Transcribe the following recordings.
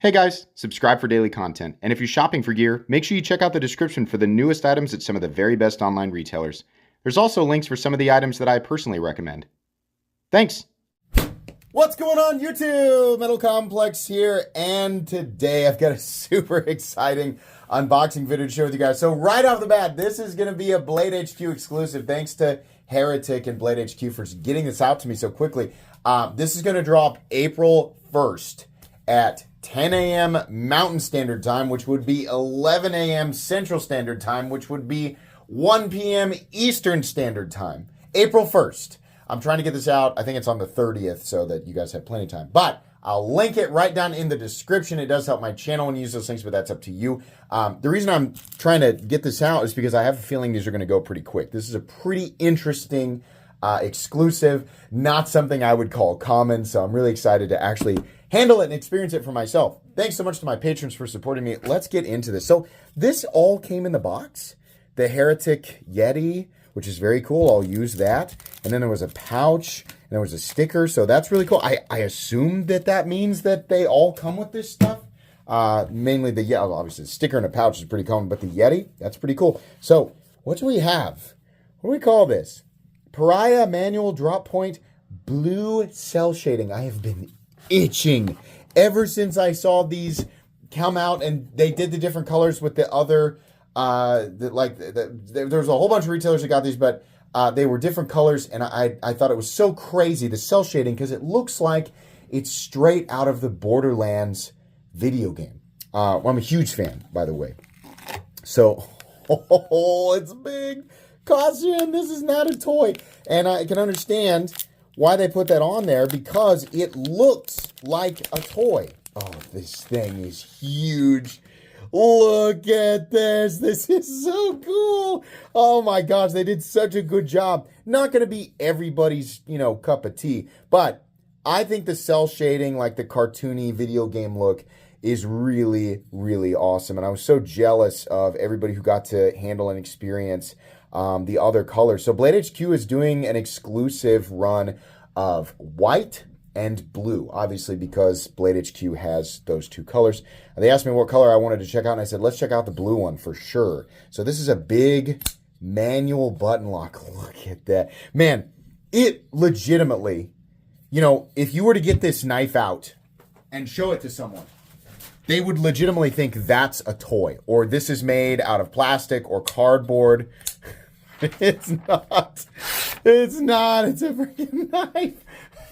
Hey guys, subscribe for daily content, and if you're shopping for gear, make sure you check out the description for the newest items at some of the very best online retailers. There's also links for some of the items that I personally recommend. Thanks! What's going on YouTube? Metal Complex here, and today I've got a super exciting unboxing video to share with you guys. So right off the bat, this is going to be a Blade HQ exclusive. Thanks to Heretic and Blade HQ for getting this out to me so quickly. This is going to drop April 1st at 10 a.m. Mountain Standard Time, which would be 11 a.m. Central Standard Time, which would be 1 p.m. Eastern Standard Time. April 1st. I'm trying to get this out. I think it's on the 30th so that you guys have plenty of time. But I'll link it right down in the description. It does help my channel when you use those links, but that's up to you. The reason I'm trying to get this out is because I have a feeling these are going to go pretty quick. This is a pretty interesting exclusive, not something I would call common, so I'm really excited to actually handle it and experience it for myself. Thanks so much to my patrons for supporting me. Let's get into this. So this all came in the box. The Heretic Yeti, which is very cool. I'll use that. And then there was a pouch, and there was a sticker, so that's really cool. I assume that means that they all come with this stuff. Mainly the Yeti, obviously the sticker and a pouch is pretty common, but the Yeti, that's pretty cool. So what do we have? What do we call this? Pariah manual drop point blue cell shading. I have been itching ever since I saw these come out, and they did the different colors with the other there's a whole bunch of retailers that got these, but they were different colors, and I thought it was so crazy, the cell shading, because it looks like it's straight out of the Borderlands video game. I'm a huge fan, by the way. So it's big. Caution, this is not a toy. And I can understand why they put that on there, because it looks like a toy. Oh, this thing is huge. Look at this. This is so cool. Oh my gosh, they did such a good job. Not going to be everybody's, cup of tea, but I think the cell shading, like the cartoony video game look, is really, really awesome. And I was so jealous of everybody who got to handle and experience the other colors. So Blade HQ is doing an exclusive run of white and blue, obviously because Blade HQ has those two colors. And they asked me what color I wanted to check out, and I said, let's check out the blue one for sure. So this is a big manual button lock. Look at that. Man, it legitimately, if you were to get this knife out and show it to someone, they would legitimately think that's a toy, or this is made out of plastic or cardboard. It's not. It's not. It's a freaking knife.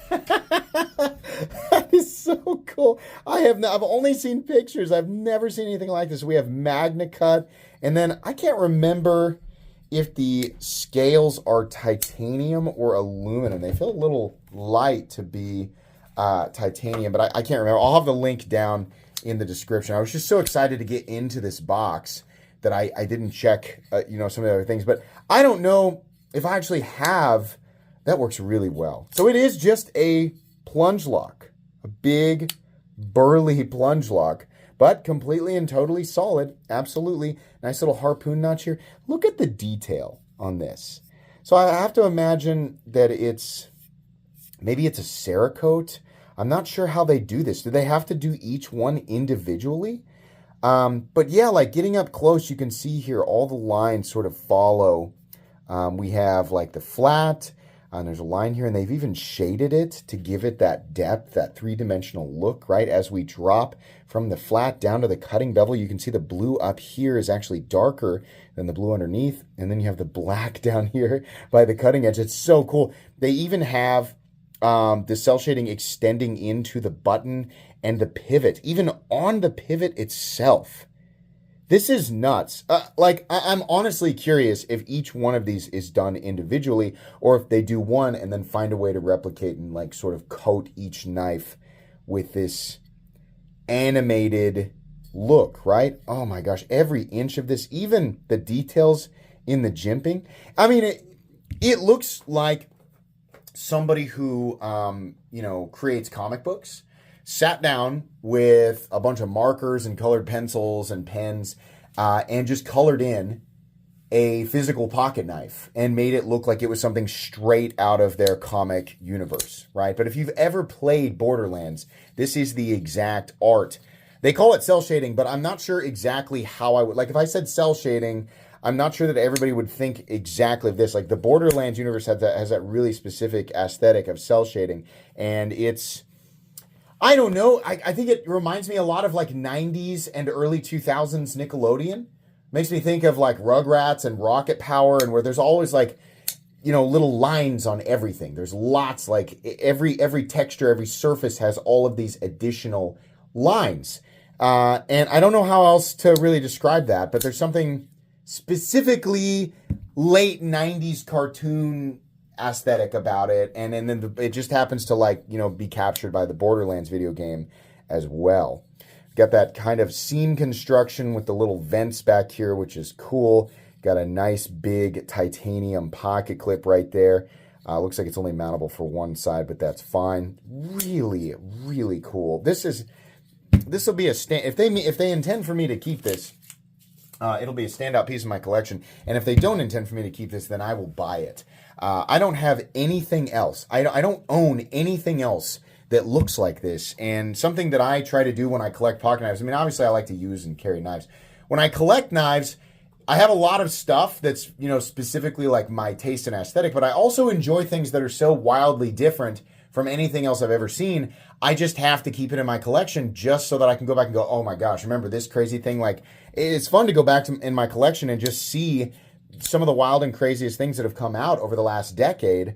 That is so cool. I've only seen pictures. I've never seen anything like this. We have Magna Cut, and then I can't remember if the scales are titanium or aluminum. They feel a little light to be titanium, but I can't remember. I'll have the link down in the description. I was just so excited to get into this box that I didn't check, some of the other things. But I don't know if I actually have. That works really well. So it is just a plunge lock. A big, burly plunge lock. But completely and totally solid. Absolutely. Nice little harpoon notch here. Look at the detail on this. So I have to imagine that maybe it's a Cerakote. I'm not sure how they do this. Do they have to do each one individually? But yeah, like getting up close, you can see here all the lines sort of follow. We have like the flat, and there's a line here, and they've even shaded it to give it that depth, that three-dimensional look, right? As we drop from the flat down to the cutting bevel, you can see the blue up here is actually darker than the blue underneath, and then you have the black down here by the cutting edge. It's so cool. They even have the cell shading extending into the button and the pivot, even on the pivot itself. This is nuts. I'm honestly curious if each one of these is done individually, or if they do one and then find a way to replicate and sort of coat each knife with this animated look, right? Oh my gosh, every inch of this, even the details in the jimping. I mean, it looks like somebody who, creates comic books sat down with a bunch of markers and colored pencils and pens and just colored in a physical pocket knife and made it look like it was something straight out of their comic universe, right? But if you've ever played Borderlands, this is the exact art They call it cell shading, but I'm not sure exactly how I would, like if I said cell shading, I'm not sure that everybody would think exactly of this. Like the Borderlands universe has that really specific aesthetic of cell shading, and it's, I don't know. I think it reminds me a lot of like 90s and early 2000s Nickelodeon. Makes me think of like Rugrats and Rocket Power, and where there's always like, you know, little lines on everything. There's lots, like every texture, every surface has all of these additional lines. And I don't know how else to really describe that, but there's something specifically late 90s cartoon aesthetic about it, and then it just happens to, like, you know, be captured by the Borderlands video game as well. Got that kind of seam construction with the little vents back here, which is cool. Got a nice big titanium pocket clip right there. Looks like it's only mountable for one side, but that's fine. Really, really cool. This will be a stand. If they intend for me to keep this, it'll be a standout piece of my collection. And if they don't intend for me to keep this, then I will buy it. I don't have anything else. I don't own anything else that looks like this. And something that I try to do when I collect pocket knives, I mean, obviously I like to use and carry knives. When I collect knives, I have a lot of stuff that's, you know, specifically like my taste and aesthetic, but I also enjoy things that are so wildly different from anything else I've ever seen. I just have to keep it in my collection just so that I can go back and go, oh my gosh, remember this crazy thing? Like, it's fun to go back in my collection and just see some of the wild and craziest things that have come out over the last decade.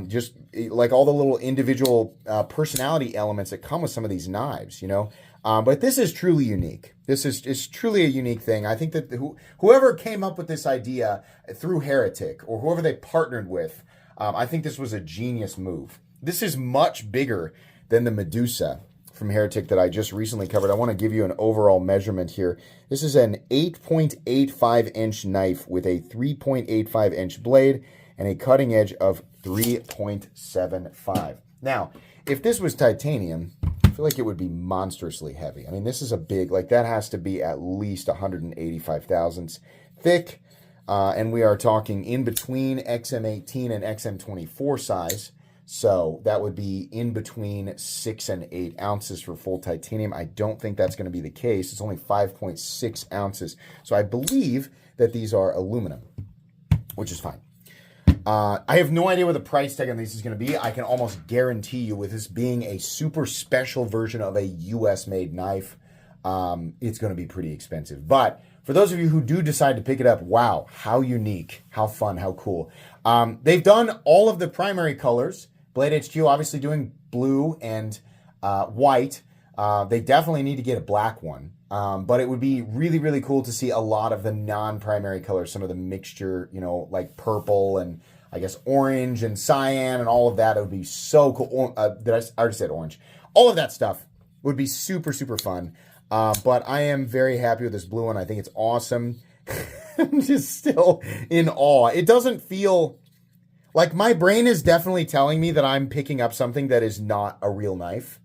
Just like all the little individual personality elements that come with some of these knives, you know. But this is truly unique. This is truly a unique thing. I think that whoever came up with this idea through Heretic, or whoever they partnered with, I think this was a genius move. This is much bigger than the Medusa from Heretic that I just recently covered. I want to give you an overall measurement here. This is an 8.85 inch knife with a 3.85 inch blade and a cutting edge of 3.75. Now, if this was titanium, I feel like it would be monstrously heavy. I mean, this is a big, like that has to be at least 185 thousandths thick. And we are talking in between XM18 and XM24 size. So that would be in between 6 and 8 ounces for full titanium. I don't think that's going to be the case. It's only 5.6 ounces. So I believe that these are aluminum, which is fine. I have no idea what the price tag on these is going to be. I can almost guarantee you, with this being a super special version of a US-made knife, it's going to be pretty expensive. But for those of you who do decide to pick it up, wow, how unique, how fun, how cool. They've done all of the primary colors. Blade HQ obviously doing blue and white. They definitely need to get a black one. But it would be really, really cool to see a lot of the non-primary colors, some of the mixture, you know, like purple and I guess orange and cyan and all of that. It would be so cool. I already said orange. All of that stuff would be super, super fun. But I am very happy with this blue one. I think it's awesome. I'm just still in awe. It doesn't feel like, my brain is definitely telling me that I'm picking up something that is not a real knife.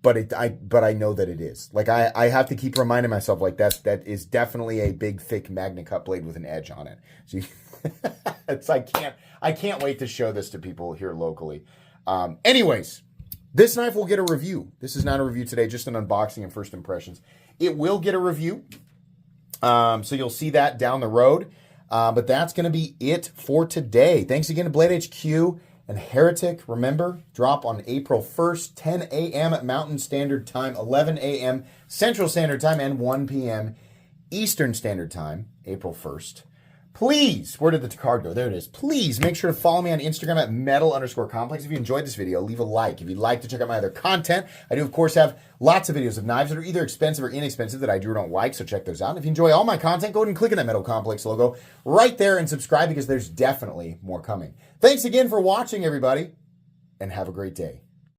But I know that it is. Like I have to keep reminding myself, like that is definitely a big, thick Magna Cut blade with an edge on it. So I can't wait to show this to people here locally. Anyways, this knife will get a review. This is not a review today, just an unboxing and first impressions. It will get a review. So you'll see that down the road. But that's going to be it for today. Thanks again to Blade HQ. And Heretic, remember, drop on April 1st, 10 a.m. Mountain Standard Time, 11 a.m. Central Standard Time, and 1 p.m. Eastern Standard Time, April 1st. Please, where did the card go? There it is. Please make sure to follow me on Instagram at metal_complex. If you enjoyed this video, leave a like. If you'd like to check out my other content, I do, of course, have lots of videos of knives that are either expensive or inexpensive that I do or don't like, so check those out. And if you enjoy all my content, go ahead and click on that Metal Complex logo right there and subscribe, because there's definitely more coming. Thanks again for watching, everybody, and have a great day.